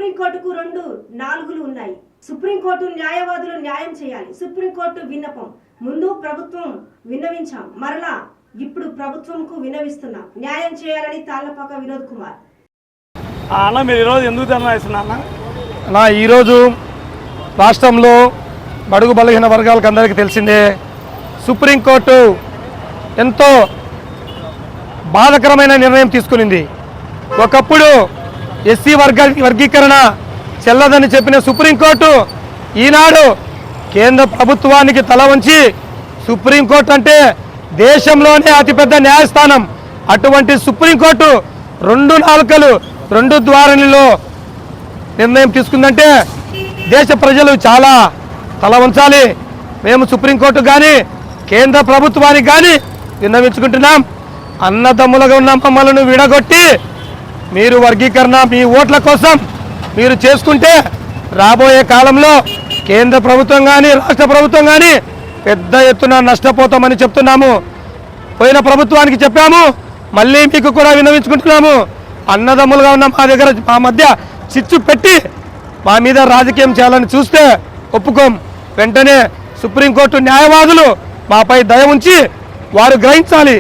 సుప్రీంకోర్టుకు 2 నాలుగులు ఉన్నాయి. సుప్రీంకోర్టు న్యాయవాదులు న్యాయం చేయాలి. సుప్రీంకోర్టు విన్నపం ముందు ప్రభుత్వం విన్నవించాం, మరలా ఇప్పుడు ప్రభుత్వంకు విన్నవిస్తున్నాం. న్యాయం చేయాలని తాళ్లపాక వినోద్ కుమార్. అన్న మీరు ఈరోజు ఎందుకు ధర్నా చేస్తున్నా? ఈరోజు రాష్ట్రంలో బడుగు బలహీన వర్గాలకు అందరికీ తెలిసిందే, సుప్రీంకోర్టు ఎంతో బాధకరమైన నిర్ణయం తీసుకునింది. ఒకప్పుడు ఎస్సీ వర్గీకరణ చెల్లదని చెప్పిన సుప్రీంకోర్టు ఈనాడు కేంద్ర ప్రభుత్వానికి తల వంచి, సుప్రీంకోర్టు అంటే దేశంలోనే అతిపెద్ద న్యాయస్థానం, అటువంటి సుప్రీంకోర్టు 2 నాలుకలు 2 ద్వారాలలో నిర్ణయం తీసుకుందంటే దేశ ప్రజలు చాలా తల వంచాలి. మేము సుప్రీంకోర్టు కానీ కేంద్ర ప్రభుత్వానికి కానీ విన్నవించుకుంటున్నాం. అన్నదమ్ములుగా ఉన్న మమ్మల్ని విడగొట్టి మీరు వర్గీకరణ మీ ఓట్ల కోసం మీరు చేసుకుంటే రాబోయే కాలంలో కేంద్ర ప్రభుత్వం కానీ రాష్ట్ర ప్రభుత్వం కానీ పెద్ద ఎత్తున నష్టపోతామని చెప్తున్నాము. పోయిన ప్రభుత్వానికి చెప్పాము, మళ్ళీ మీకు కూడా విన్నవించుకుంటున్నాము. అన్నదమ్ములుగా ఉన్న మా మధ్య చిచ్చు పెట్టి మా మీద రాజకీయం చేయాలని చూస్తే ఒప్పుకోం. వెంటనే సుప్రీంకోర్టు న్యాయవాదులు మాపై దయ ఉంచి వారు గ్రహించాలి.